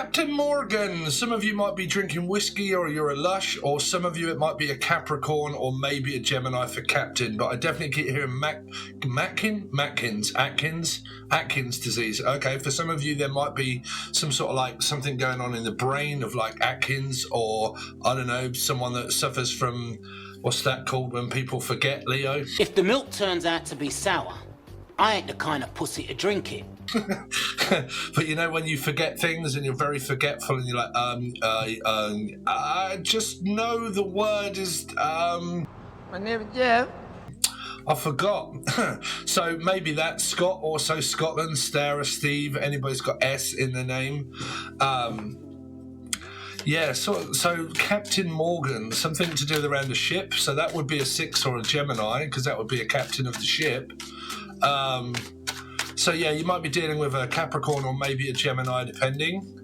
Captain Morgan. Some of you might be drinking whiskey or you're a lush, or some of you it might be a Capricorn or maybe a Gemini for Captain, but I definitely keep hearing Atkins disease. Okay, for some of you there might be some sort of like something going on in the brain of like Atkins, or I don't know, someone that suffers from, what's that called when people forget, Leo? If the milk turns out to be sour, I ain't the kind of pussy to drink it. But you know when you forget things and you're very forgetful and you're like, I just know the word is, My name is Jeff. I forgot. So maybe that's Scott, also Scotland, Sarah, Steve, anybody's got S in the name. Yeah, so Captain Morgan, something to do around the ship. So that would be a 6 or a Gemini, because that would be a captain of the ship. So yeah, you might be dealing with a Capricorn or maybe a Gemini, depending.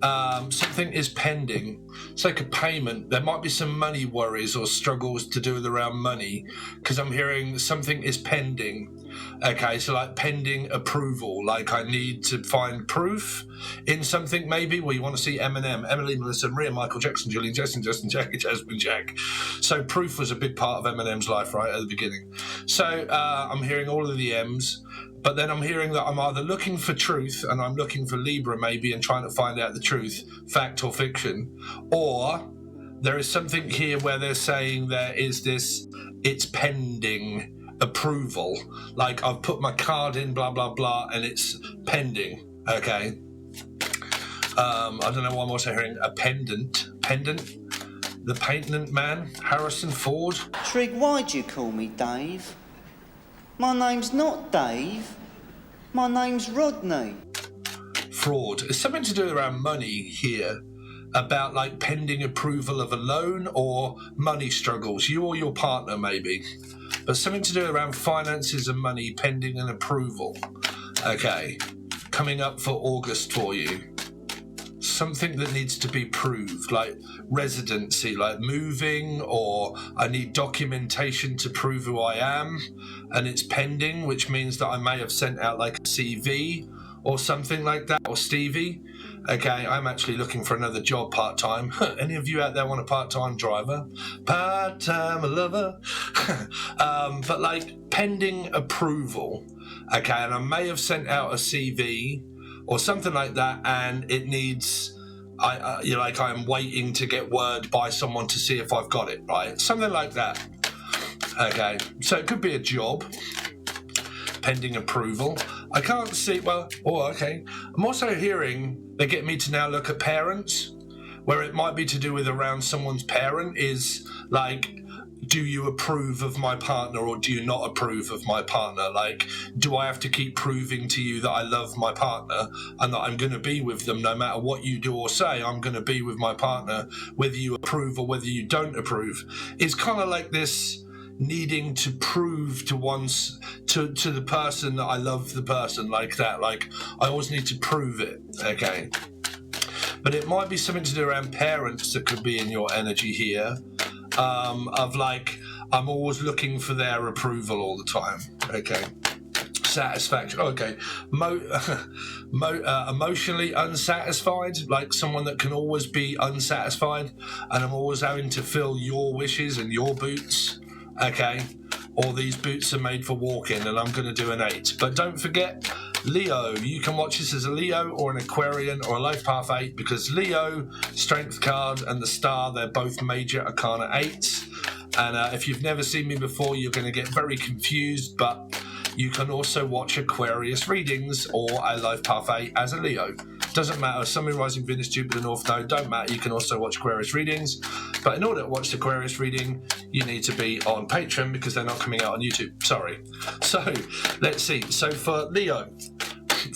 Something is pending. It's like a payment. There might be some money worries or struggles to do with around money, because I'm hearing something is pending. Okay, so like pending approval, like I need to find proof in something maybe. Well, you want to see Eminem, Emily, Melissa, Maria, Michael Jackson, Julian, Justin, Jackie, Jasmine, Jack. So proof was a big part of Eminem's life, right, at the beginning. So I'm hearing all of the M's. But then I'm hearing that I'm either looking for truth, and I'm looking for Libra maybe and trying to find out the truth, fact or fiction, or there is something here where they're saying there is this, it's pending approval. Like I've put my card in, blah, blah, blah, and it's pending. Okay. I don't know why I'm also hearing a pendant. The pendant man, Harrison Ford. Trig, why'd you call me Dave? My name's not Dave. My name's Rodney. Fraud. It's something to do around money here, about like pending approval of a loan or money struggles, you or your partner maybe. But something to do around finances and money pending an approval. Okay, coming up for August for you. Something that needs to be proved, like residency, like moving, or I need documentation to prove who I am, and it's pending, which means that I may have sent out like a CV or something like that, or Stevie. Okay, I'm actually looking for another job part-time. Any of you out there want a part-time driver? Part-time lover? But like pending approval. Okay, and I may have sent out a CV or something like that, and it needs, I'm waiting to get word by someone to see if I've got it, right? Something like that. Okay, so it could be a job, pending approval. I can't see, okay. I'm also hearing they get me to now look at parents, where it might be to do with around someone's parent is like, do you approve of my partner or do you not approve of my partner? Like, do I have to keep proving to you that I love my partner and that I'm going to be with them no matter what you do or say? I'm going to be with my partner, whether you approve or whether you don't approve. It's kind of like this needing to prove to the person that I love the person, like that. Like, I always need to prove it, okay? But it might be something to do around parents that could be in your energy here. Of like, I'm always looking for their approval all the time. Okay. Satisfaction. Okay. Emotionally unsatisfied, like someone that can always be unsatisfied, and I'm always having to fill your wishes and your boots. Okay. All these boots are made for walking, and I'm going to do an 8. But don't forget, Leo, you can watch this as a Leo or an Aquarian or a Life Path 8, because Leo, Strength card, and the Star, they're both major Arcana 8s. And if you've never seen me before, you're going to get very confused, but you can also watch Aquarius readings or a Life Path 8 as a Leo. Doesn't matter, Sun, Moon, Rising, Venus, Jupiter, North Node, don't matter, you can also watch Aquarius readings. But in order to watch the Aquarius reading, you need to be on Patreon because they're not coming out on YouTube. Sorry. So, let's see. So for Leo,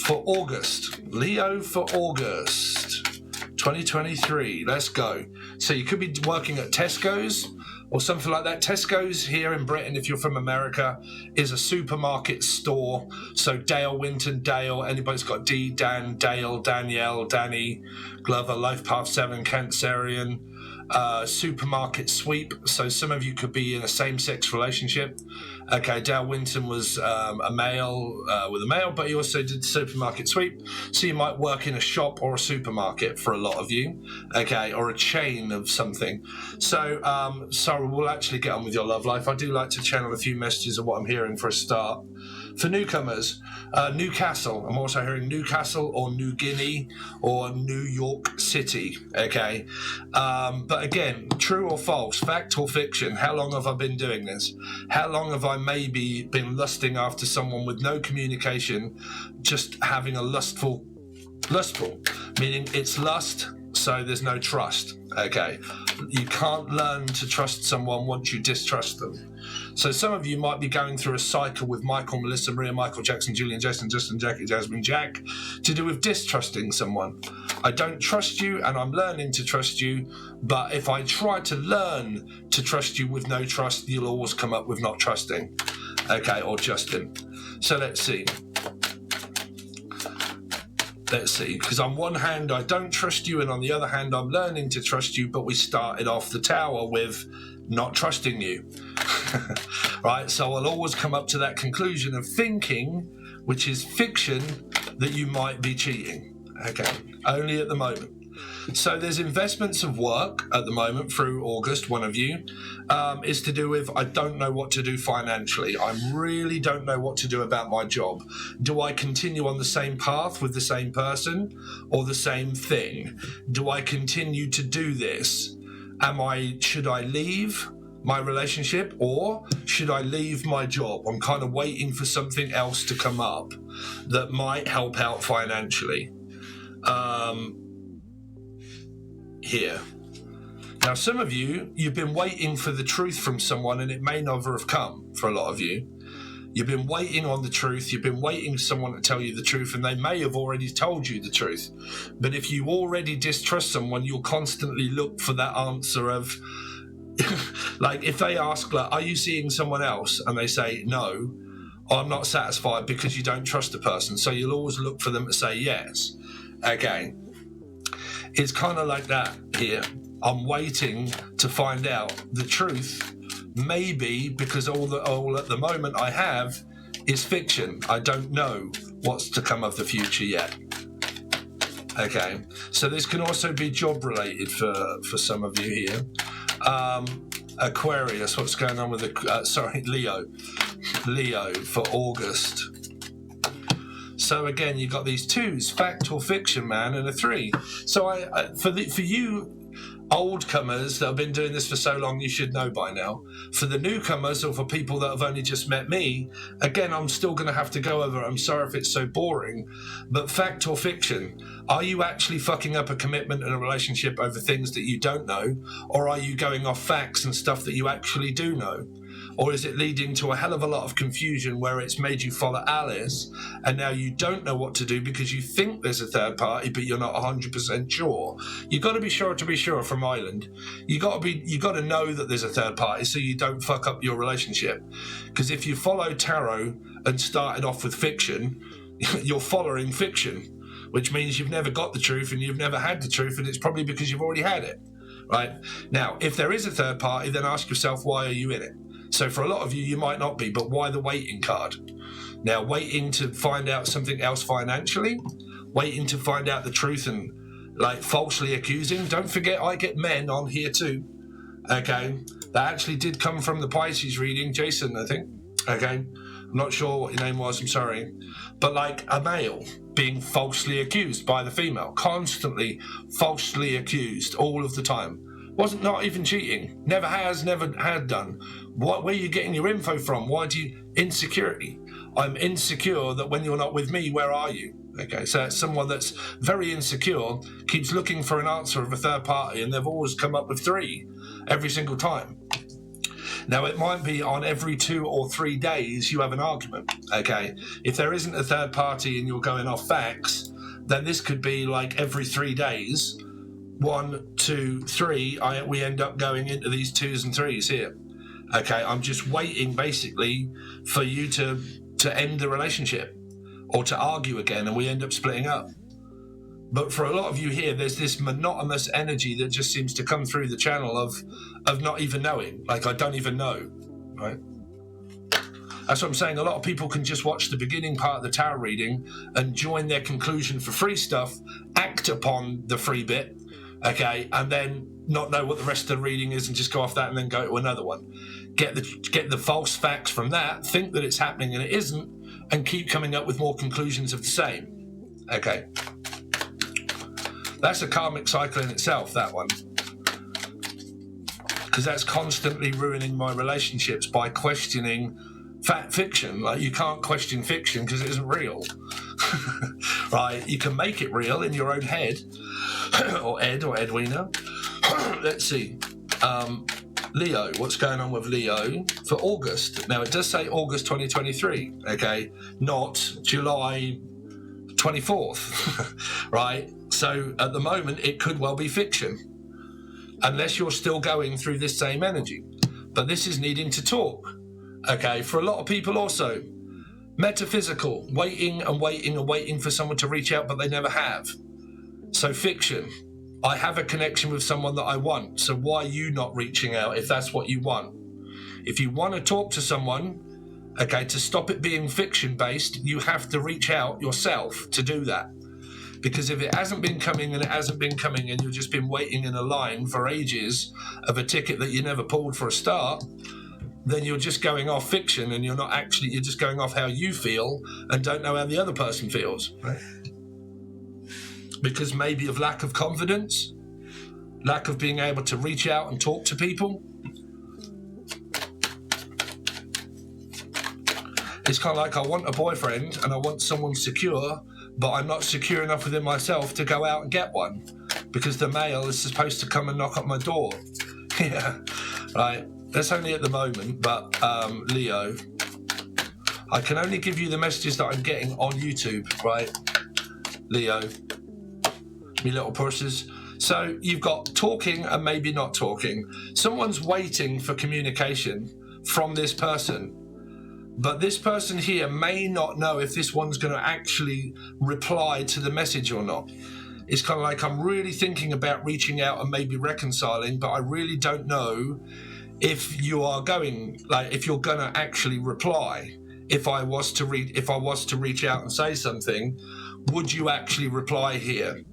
for August. Leo for August 2023. Let's go. So you could be working at Tesco's or something like that. Tesco's here in Britain, if you're from America, is a supermarket store. So Dale, Winton, Dale, anybody's got D, Dan, Dale, Danielle, Danny, Glover, Life Path 7, Cancerian, supermarket sweep. So some of you could be in a same-sex relationship. Okay, Dale Winton was a male with a male, but he also did supermarket sweep. So you might work in a shop or a supermarket for a lot of you, okay, or a chain of something. So, sorry, we'll actually get on with your love life. I do like to channel a few messages of what I'm hearing for a start. For newcomers, Newcastle. I'm also hearing Newcastle or New Guinea or New York City, okay? But again, true or false, fact or fiction, how long have I been doing this? How long have I maybe been lusting after someone with no communication, just having a lustful, meaning it's lust, so there's no trust, okay? You can't learn to trust someone once you distrust them. So some of you might be going through a cycle with Michael, Melissa, Maria, Michael, Jackson, Julian, Jason, Justin, Jackie, Jasmine, Jack, to do with distrusting someone. I don't trust you and I'm learning to trust you, but if I try to learn to trust you with no trust, you'll always come up with not trusting, okay, or Justin. So let's see. Let's see, because on one hand I don't trust you and on the other hand I'm learning to trust you, but we started off the tower with not trusting you. Right, so I'll always come up to that conclusion of thinking, which is fiction, that you might be cheating, okay, only at the moment. So there's investments of work at the moment through August. One of you is to do with, I don't know what to do financially. I really don't know what to do about my job. Do I continue on the same path with the same person or the same thing? Do I continue to do this? Should I leave my relationship or should I leave my job? I'm kind of waiting for something else to come up that might help out financially. Here. Now, some of you, you've been waiting for the truth from someone and it may never have come for a lot of you. You've been waiting on the truth. You've been waiting for someone to tell you the truth and they may have already told you the truth. But if you already distrust someone, you'll constantly look for that answer of, like if they ask, like, are you seeing someone else? And they say, no, I'm not satisfied because you don't trust the person. So you'll always look for them to say yes. Okay. It's kind of like that here. I'm waiting to find out the truth, maybe because all at the moment I have is fiction. I don't know what's to come of the future yet. Okay, so this can also be job related for some of you here. Aquarius, what's going on with Leo for August. So again, you've got these twos, fact or fiction, man, and a 3. So for you old comers that have been doing this for so long, you should know by now. For the newcomers or for people that have only just met me, again, I'm still going to have to go over it. I'm sorry if it's so boring, but fact or fiction, are you actually fucking up a commitment and a relationship over things that you don't know, or are you going off facts and stuff that you actually do know? Or is it leading to a hell of a lot of confusion where it's made you follow Alice and now you don't know what to do because you think there's a third party but you're not 100% sure? You've got to be sure from Ireland. You got to know that there's a third party so you don't fuck up your relationship. Because if you follow tarot and started off with fiction, you're following fiction, which means you've never got the truth and you've never had the truth, and it's probably because you've already had it. Right? Now, if there is a third party, then ask yourself, why are you in it? So for a lot of you, you might not be, but why the waiting card? Now, waiting to find out something else financially, waiting to find out the truth and like falsely accusing. Don't forget, I get men on here too. Okay, that actually did come from the Pisces reading, Jason, I think. Okay, I'm not sure what your name was, I'm sorry. But like a male being falsely accused by the female, constantly falsely accused all of the time. Wasn't not even cheating. Never has, never had done. Where are you getting your info from? Why do you... Insecurity. I'm insecure that when you're not with me, where are you? Okay, so it's someone that's very insecure, keeps looking for an answer of a third party, and they've always come up with 3 every single time. Now, it might be on every 2 or 3 days you have an argument, okay? If there isn't a third party and you're going off facts, then this could be like every 3 days, 1, 2, 3, we end up going into these 2s and 3s here. Okay, I'm just waiting basically for you to end the relationship or to argue again and we end up splitting up. But for a lot of you here, there's this monotonous energy that just seems to come through the channel of not even knowing. Like, I don't even know, right? That's what I'm saying. A lot of people can just watch the beginning part of the tarot reading and join their conclusion for free stuff, act upon the free bit, okay, and then not know what the rest of the reading is and just go off that and then go to another one. Get the false facts from that, think that it's happening and it isn't, and keep coming up with more conclusions of the same. Okay. That's a karmic cycle in itself, that one. Because that's constantly ruining my relationships by questioning fiction. Like, you can't question fiction because it isn't real. Right? You can make it real in your own head. Or Ed or Edwina. Let's see. Leo, what's going on with Leo for August? Now, it does say August 2023, okay? Not July 24th, right? So at the moment, it could well be fiction, unless you're still going through this same energy. But this is needing to talk, okay? For a lot of people also, metaphysical, waiting and waiting and waiting for someone to reach out, but they never have. So fiction, I have a connection with someone that I want, so why are you not reaching out if that's what you want? If you want to talk to someone, okay, to stop it being fiction-based, you have to reach out yourself to do that. Because if it hasn't been coming and it hasn't been coming and you've just been waiting in a line for ages of a ticket that you never pulled for a start, then you're just going off fiction and you're just going off how you feel and don't know how the other person feels, right? Because maybe of lack of confidence, lack of being able to reach out and talk to people. It's kind of like, I want a boyfriend and I want someone secure, but I'm not secure enough within myself to go out and get one because the male is supposed to come and knock at my door. Yeah, right. That's only at the moment, but Leo, I can only give you the messages that I'm getting on YouTube, right? Leo, me little purses. So you've got talking and maybe not talking. Someone's waiting for communication from this person. But this person here may not know if this one's going to actually reply to the message or not. It's kind of like, I'm really thinking about reaching out and maybe reconciling, but I really don't know if you are going, like, if you're going to actually reply. If I was to reach out and say something, would you actually reply here?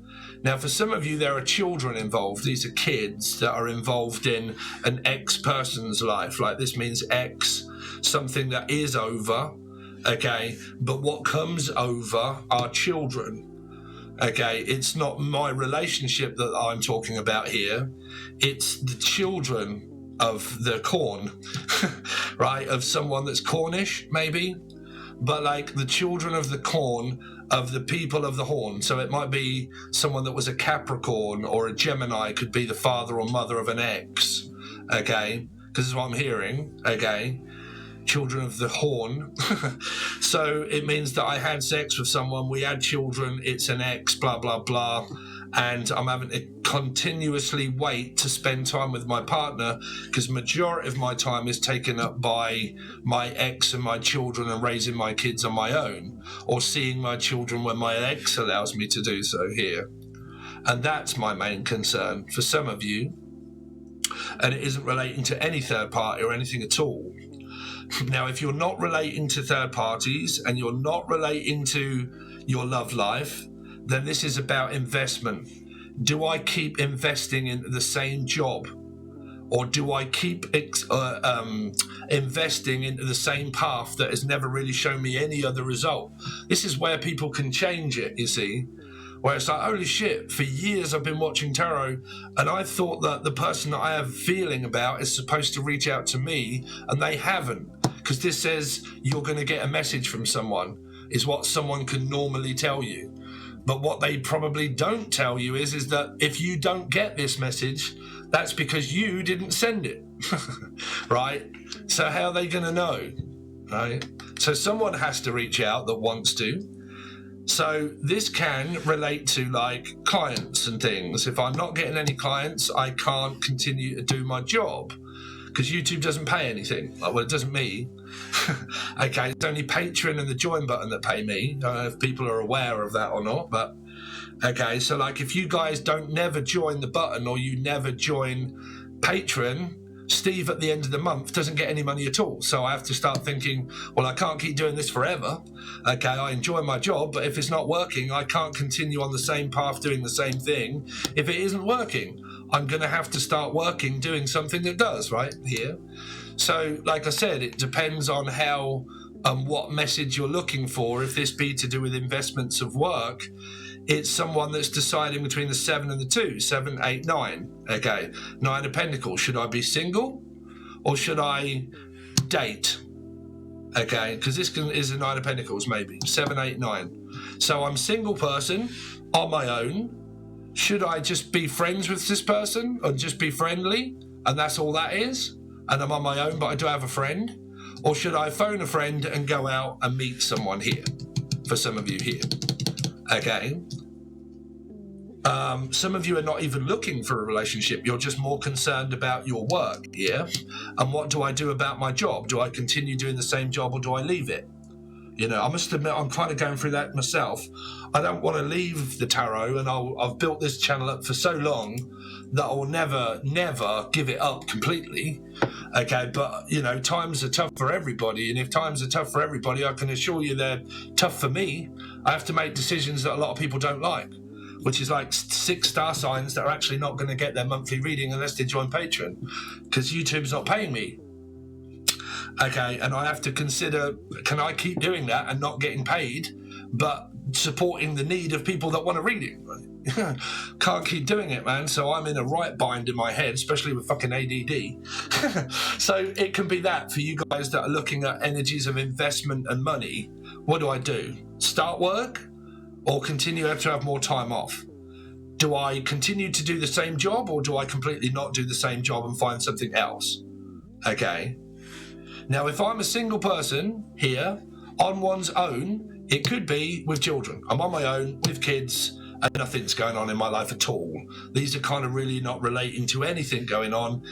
Now, for some of you, there are children involved. These are kids that are involved in an ex-person's life. Like, this means ex, something that is over, okay? But what comes over are children, okay? It's not my relationship that I'm talking about here. It's the children of the corn, right? Of someone that's Cornish, maybe. But like the children of the corn of the people of the horn. So it might be someone that was a Capricorn or a Gemini, could be the father or mother of an ex, okay? Because this is what I'm hearing, okay? Children of the horn. So it means that I had sex with someone, we had children, it's an ex, blah, blah, blah. And I'm having to continuously wait to spend time with my partner because majority of my time is taken up by my ex and my children and raising my kids on my own, or seeing my children when my ex allows me to do so here. And that's my main concern for some of you. And it isn't relating to any third party or anything at all. Now, if you're not relating to third parties and you're not relating to your love life, then this is about investment. Do I keep investing in the same job? Or do I keep investing into the same path that has never really shown me any other result? This is where people can change it, you see. Where it's like, holy shit, for years I've been watching tarot and I thought that the person that I have a feeling about is supposed to reach out to me, and they haven't. Because this says you're going to get a message from someone, is what someone can normally tell you. But what they probably don't tell you is that if you don't get this message, that's because you didn't send it, right? So how are they going to know, right? So someone has to reach out that wants to. So this can relate to like clients and things. If I'm not getting any clients, I can't continue to do my job because YouTube doesn't pay anything. Well, it doesn't me. Okay, it's only Patreon and the join button that pay me. I don't know if people are aware of that or not, but okay, so like if you guys don't never join the button or you never join Patreon, Steve at the end of the month doesn't get any money at all. So I have to start thinking, well, I can't keep doing this forever. Okay, I enjoy my job, but if it's not working, I can't continue on the same path doing the same thing. If it isn't working, I'm going to have to start working doing something that does, right here. So like I said, it depends on how what message you're looking for. If this be to do with investments of work, it's someone that's deciding between the 7 and the 2, 7, 8, 9. Okay, 9 of Pentacles. Should I be single or should I date? Okay, because this is a 9 of Pentacles, maybe 7, 8, 9. So I'm a single person on my own. Should I just be friends with this person or just be friendly? And that's all that is? And I'm on my own, but I do have a friend? Or should I phone a friend and go out and meet someone here? For some of you here. Okay. Some of you are not even looking for a relationship. You're just more concerned about your work here. And what do I do about my job? Do I continue doing the same job or do I leave it? You know, I must admit, I'm kind of going through that myself. I don't want to leave the tarot, and I've built this channel up for so long that I'll never give it up completely. Okay, but, you know, times are tough for everybody, and if times are tough for everybody, I can assure you they're tough for me. I have to make decisions that a lot of people don't like, which is like 6 star signs that are actually not going to get their monthly reading unless they join Patreon, because YouTube's not paying me. Okay, and I have to consider, can I keep doing that and not getting paid, but supporting the need of people that want to read it? Can't keep doing it, man. So I'm in a right bind in my head, especially with fucking ADD. So it can be that for you guys that are looking at energies of investment and money. What do I do? Start work or continue to have more time off? Do I continue to do the same job or do I completely not do the same job and find something else? Okay. Now, if I'm a single person here on one's own, it could be with children. I'm on my own with kids and nothing's going on in my life at all. These are kind of really not relating to anything going on,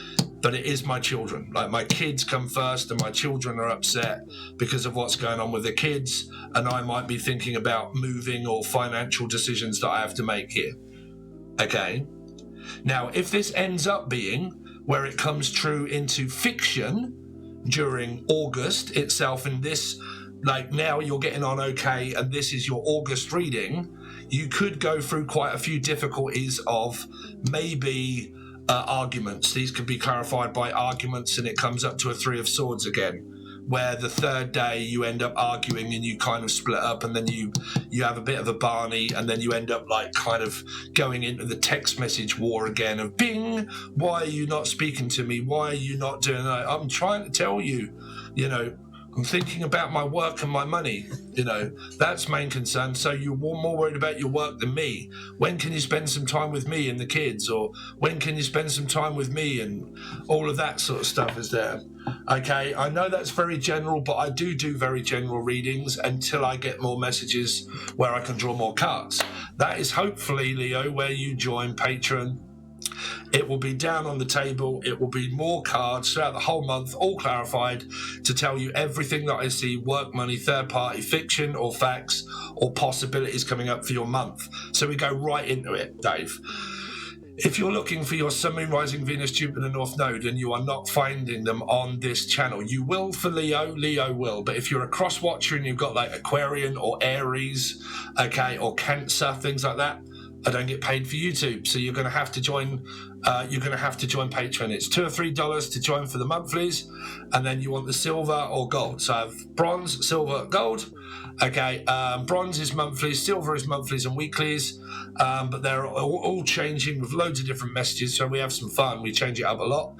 but it is my children. Like, my kids come first and my children are upset because of what's going on with the kids, and I might be thinking about moving or financial decisions that I have to make here. Okay. Now, if this ends up being where it comes true into fiction during August itself, and this, like, now you're getting on okay and this is your August reading, you could go through quite a few difficulties of maybe arguments. These could be clarified by arguments, and it comes up to a 3 of Swords again, where the third day you end up arguing and you kind of split up, and then you have a bit of a Barney, and then you end up like kind of going into the text message war again of Bing, why are you not speaking to me? Why are you not doing that? I'm trying to tell you, you know, I'm thinking about my work and my money, you know, that's main concern. So you're more worried about your work than me. When can you spend some time with me and the kids? Or when can you spend some time with me? And all of that sort of stuff is there. Okay, I know that's very general, but I do very general readings until I get more messages where I can draw more cards. That is hopefully, Leo, where you join Patreon. It will be down on the table. It will be more cards throughout the whole month, all clarified, to tell you everything that I see: work, money, third party, fiction or facts or possibilities coming up for your month. So we go right into it, Dave. If you're looking for your Sun, Moon, Rising, Venus, Jupiter, North Node and you are not finding them on this channel, you will for Leo will. But if you're a cross watcher and you've got like Aquarian or Aries, okay, or Cancer, things like that, I don't get paid for YouTube, so you're going to have to join. Patreon. It's $2 or $3 to join for the monthlies, and then you want the silver or gold. So I have bronze, silver, gold. Okay, bronze is monthlies, silver is monthlies and weeklies, but they're all changing with loads of different messages. So we have some fun. We change it up a lot.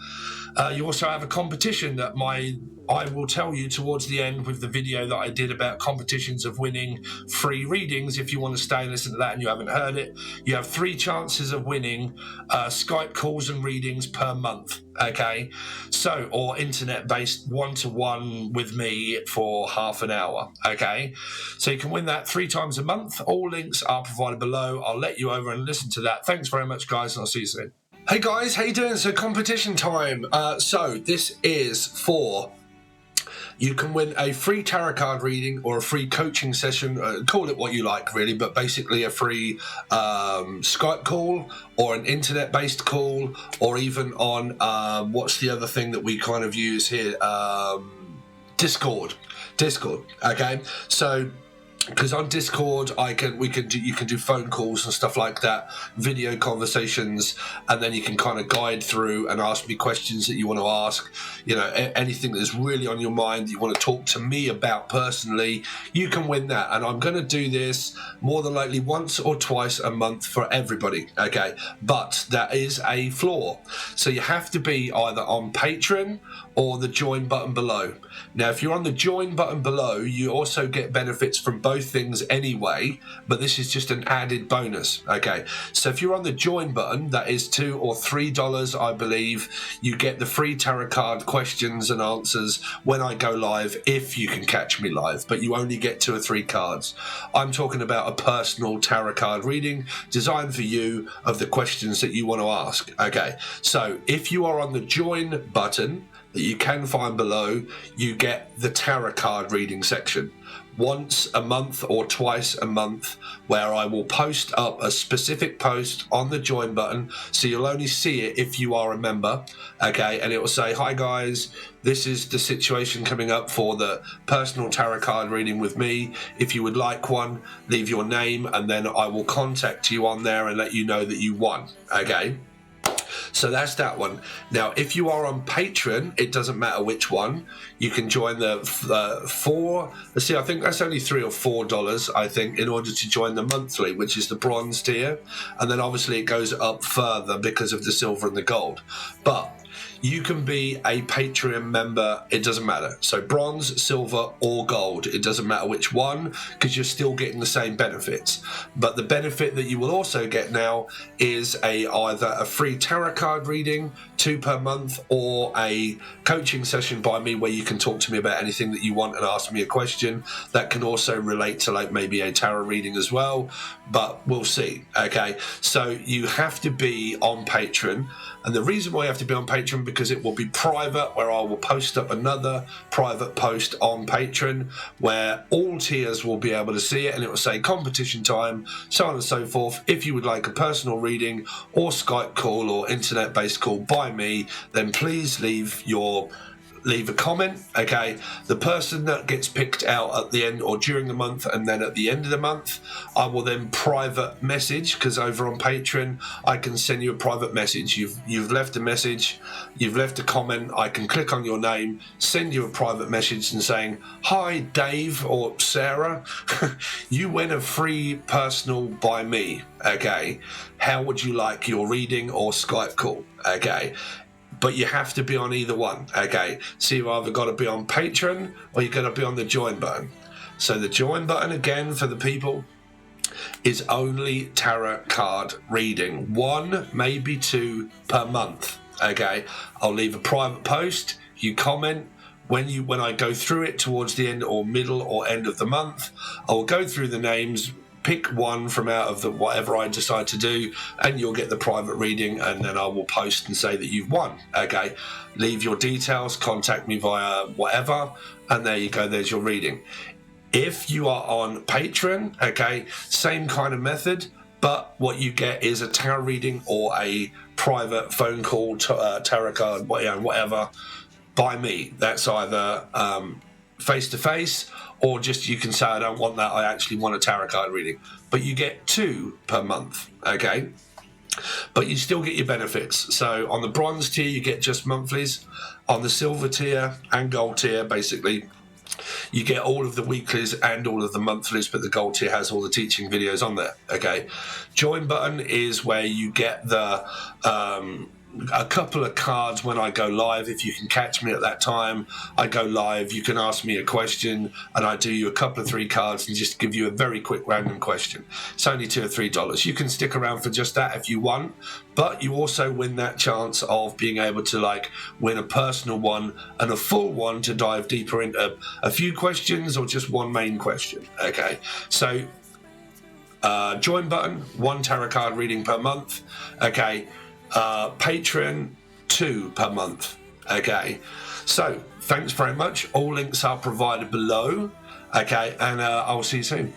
You also have a competition that I will tell you towards the end with the video that I did about competitions of winning free readings. If you want to stay and listen to that and you haven't heard it, you have 3 chances of winning Skype calls and readings per month. Okay, so, or internet-based one-to-one with me for half an hour. Okay, so you can win that 3 times a month. All links are provided below. I'll let you over and listen to that. Thanks very much, guys, and I'll see you soon. Hey guys, how you doing? So competition time. So this is for, you can win a free tarot card reading or a free coaching session, call it what you like really, but basically a free Skype call or an internet based call, or even on what's the other thing that we kind of use here, Discord. Okay, so because on Discord you can do phone calls and stuff like that, video conversations, and then you can kind of guide through and ask me questions that you want to ask, you know, anything that's really on your mind that you want to talk to me about personally. You can win that, and I'm going to do this more than likely once or twice a month for everybody, okay? But that is a flaw, so you have to be either on Patreon or the join button below. Now if you're on the join button below, you also get benefits from both things anyway, but this is just an added bonus, okay? So if you're on the join button, that is $2 or $3 I believe, you get the free tarot card questions and answers when I go live, if you can catch me live, but you only get 2 or 3 cards. I'm talking about a personal tarot card reading designed for you of the questions that you want to ask, okay? So if you are on the join button that you can find below, you get the tarot card reading section once a month or twice a month, where I will post up a specific post on the join button, so you'll only see it if you are a member, okay? And it will say, hi guys, this is the situation coming up for the personal tarot card reading with me. If you would like one, leave your name, and then I will contact you on there and let you know that you won, okay? So that's that one. Now, if you are on Patreon, it doesn't matter which one. You can join the I think that's only $3 or $4, I think, in order to join the monthly, which is the bronze tier. And then obviously it goes up further because of the silver and the gold. But you can be a Patreon member, it doesn't matter. So bronze, silver, or gold, it doesn't matter which one, because you're still getting the same benefits. But the benefit that you will also get now is either a free tarot card reading, 2 per month, or a coaching session by me where you can talk to me about anything that you want and ask me a question. That can also relate to like maybe a tarot reading as well, but we'll see, okay? So you have to be on Patreon. And the reason why you have to be on Patreon, because it will be private, where I will post up another private post on Patreon where all tiers will be able to see it, and it will say competition time, so on and so forth. If you would like a personal reading or Skype call or internet based call by me, then please leave a comment, okay? The person that gets picked out at the end or during the month, and then at the end of the month, I will then private message, because over on Patreon I can send you a private message. You've left a message, you've left a comment, I can click on your name, send you a private message and saying, hi Dave or Sarah, you win a free personal by me, okay? How would you like your reading or Skype call, okay? But you have to be on either one, okay? So you've either got to be on Patreon or you've got to be on the join button. So the join button, again, for the people, is only tarot card reading. 1, maybe 2 per month, okay? I'll leave a private post, you comment. When I go through it towards the end or middle or end of the month, I will go through the names, pick one from out of the whatever I decide to do, and you'll get the private reading, and then I will post and say that you've won, okay? Leave your details, contact me via whatever, and there you go, there's your reading. If you are on Patreon, okay, same kind of method, but what you get is a tarot reading or a private phone call, tarot card, whatever, by me. That's either face-to-face, or just you can say, I don't want that, I actually want a tarot card reading. But you get 2 per month, okay? But you still get your benefits. So on the bronze tier, you get just monthlies. On the silver tier and gold tier, basically, you get all of the weeklies and all of the monthlies, but the gold tier has all the teaching videos on there, okay? Join button is where you get the a couple of cards when I go live. If you can catch me at that time, I go live, you can ask me a question and I do you a couple of 3 cards and just give you a very quick random question. It's only $2 or $3. You can stick around for just that if you want, but you also win that chance of being able to like win a personal one and a full one to dive deeper into a few questions or just one main question, okay? So join button, 1 tarot card reading per month, okay? Patreon £2 per month. Okay, so thanks very much. All links are provided below. Okay, and I'll see you soon.